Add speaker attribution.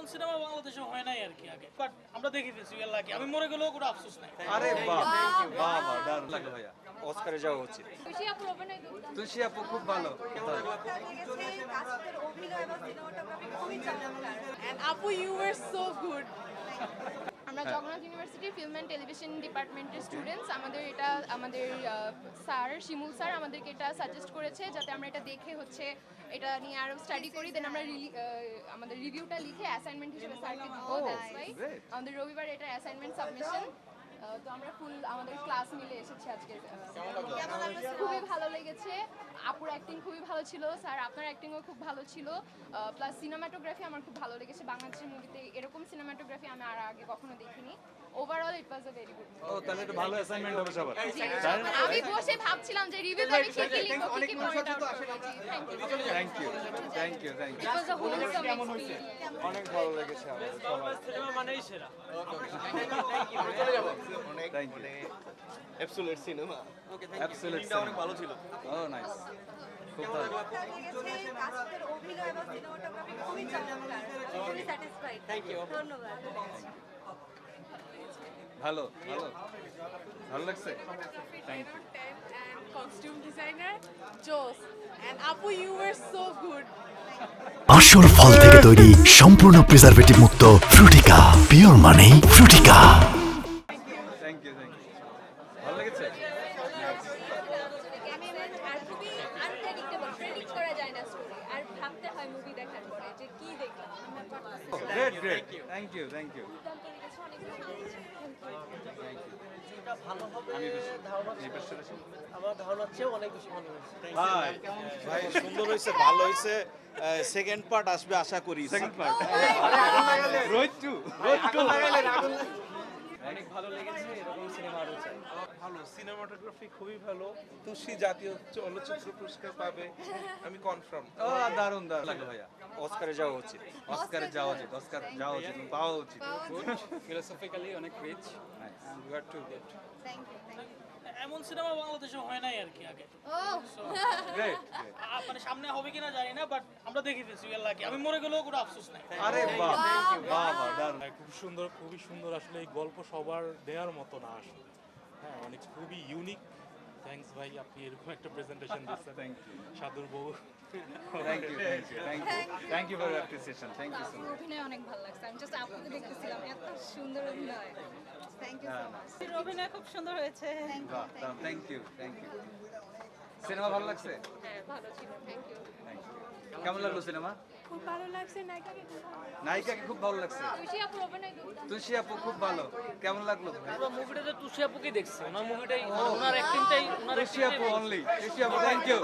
Speaker 1: এমন সিনেমা বাংলাদেশে হয় নাই আর কি আগে, বাট আমরা দেখে ফেলছি উই আর লাকি। আমি মরে গেলেও কোনো আফসোস নাই।
Speaker 2: আরে বাহ বাহ বাহ দারুণ লাগলো ভাইয়া, অস্কারে যাওয়া উচিত।
Speaker 3: খুশি আপুর অভিনয় দুর্দান্ত।
Speaker 2: তুলসী আপু খুব ভালো।
Speaker 4: লেগেছে কাস্টের অভিনয় এবং সিনেমাটোগ্রাফি খুবই চমৎকার।
Speaker 3: And Apu, you were so good. আমরা Jagannath university film and television ডিপার্টমেন্টের স্টুডেন্টস। আমাদের স্যার শিমুল স্যার আমাদেরকে এটা সাজেস্ট করেছে যাতে আমরা এটা দেখে হচ্ছে এটা নিয়ে আরো স্টাডি করি, দেন আমরা আমাদের রিভিউটা লিখে অ্যাসাইনমেন্ট হিসেবে স্যারকে দিব। দ্যাটস ওয়াই আমাদের রবিবার এটা অ্যাসাইনমেন্ট সাবমিশন। তো আমরা ফুল আমাদের ক্লাস মিলে এসেছি আজকে। খুবই ভালো লেগেছে, আপুর অ্যাক্টিং খুবই ভালো ছিল, স্যার আপনার অ্যাক্টিংও খুব ভালো ছিল, প্লাস সিনেমাটোগ্রাফি আমার খুব ভালো লেগেছে। বাংলাদেশের মুভিতে এরকম সিনেমাটোগ্রাফি আমি আর আগে কখনো দেখিনি। Overall it was a very good.
Speaker 2: ও তাহলে এটা ভালো অ্যাসাইনমেন্ট হবে সবার।
Speaker 3: আমি বসে ভাবছিলাম যে রিভিউতে আমি কি কি লিখবো, কি কি পয়েন্ট আউট করব।
Speaker 2: Thank you thank you thank you.
Speaker 3: It was a wholesome experience.
Speaker 2: অনেক ভালো লেগেছে আমাদের সবার।
Speaker 1: সিনেমা মানেই সেরা।
Speaker 2: থ্যাংক ইউ।
Speaker 5: Absolute cinema.
Speaker 2: অ্যাবসলিউট
Speaker 5: অনেক ভালো ছিল।
Speaker 2: ও নাইস, খুব ভালো।
Speaker 4: লেগেছে কাস্টের অভিনয় এবং সিনেমাটোগ্রাফি খুবই চমৎকার। খুবই স্যাটিসফাইড। ধন্যবাদ।
Speaker 2: ভালো ভালো ভালো লাগছে। Thank you.
Speaker 3: And costume designer Jos, and Apu, you were so good.
Speaker 6: আসল ফল থেকে তৈরি সম্পূর্ণ প্রিজারভেটিভ মুক্ত ফ্রুটিকা, পিওর মানে ফ্রুটিকা।
Speaker 2: Thank you thank you. ভালো লেগেছে।
Speaker 3: আর খুবই আনপ্রেডিক্টেবল, প্রেডিক্ট করা যায় না স্টোরি, আর ভাবতে হয় মুভি দেখার পরে যে কি দেখলাম।
Speaker 2: Great great, thank you thank you.
Speaker 1: আমার ধারণার চেয়ে অনেক বেশি ভালো হয়েছে।
Speaker 5: ভাই ভাই সুন্দর হয়েছে, ভালো হয়েছে। সেকেন্ড পার্ট আসবে আশা করি।
Speaker 2: সেকেন্ড পার্ট রোহিত টু
Speaker 1: অনেক ভালো লেগেছে, এরকম সিনেমা আরো চাই।
Speaker 7: ভালো সিনেমাটোগ্রাফি খুবই ভালো। তুষি জাতীয় চলচ্চিত্র পুরস্কার পাবে, আমি কনফার্ম।
Speaker 2: ও দারুণ দারুণ লাগলো ভাইয়া, অস্কারে যাওয়া উচিত। অস্কারে যাওয়া উচিত, অস্কার যাওয়া উচিত, পাওয়া উচিত।
Speaker 1: ফিলোসফিক্যালি অনেক rich.
Speaker 2: You are too good.
Speaker 4: Thank you thank you.
Speaker 1: এমন সিনেমা বাংলাদেশে হয় নাই আর কি আগে।
Speaker 2: গ্রেট।
Speaker 1: মানে সামনে হবে কিনা জানি না, বাট আমরা দেখে ফেলছি উই আর লাকি। আমি মরে গেলেও কোনো আফসোস নাই।
Speaker 2: আরে বাহ বাহ বাহ দারুণ।
Speaker 8: খুবই সুন্দর আসলে এই গল্প সবার দেওয়ার মতো না আসলে। হ্যাঁ অনেক খুবই ইউনিক। থ্যাঙ্কস ভাই, আপনি এরকম একটা প্রেজেন্টেশন দিচ্ছেন।
Speaker 2: থ্যাংক ইউ
Speaker 8: সাধুর বউ।
Speaker 2: Thank you thank you thank you thank you for appreciation. Thank you so much.
Speaker 3: অভিনয় অনেক ভালো লাগছে, আমি জাস্ট আপুকে দেখতেছিলাম, এত সুন্দর অভিনয়।
Speaker 4: Thank you so much.
Speaker 3: অভিনয় খুব সুন্দর হয়েছে।
Speaker 2: বাহ thank you thank you. Cinema ভালো লাগছে?
Speaker 3: হ্যাঁ ভালো ছিল, থ্যাংক ইউ।
Speaker 2: কেমন লাগলো সিনেমা?
Speaker 3: খুব ভালো লাগছে,
Speaker 2: নায়িকাকে খুব ভালো লাগছে।
Speaker 3: খুশি আপুর অভিনয় দুর্দান্ত।
Speaker 2: তুলসী আপু খুব ভালো। কেমন লাগলো?
Speaker 1: পুরো মুভিটাতে তুষি আপুকে দেখছি, ওনার মুভিটাই, ওনার অ্যাক্টিংটাই, ওনার
Speaker 2: তুলসী আপু অনলি, তুলসী আপু থ্যাংক ইউ।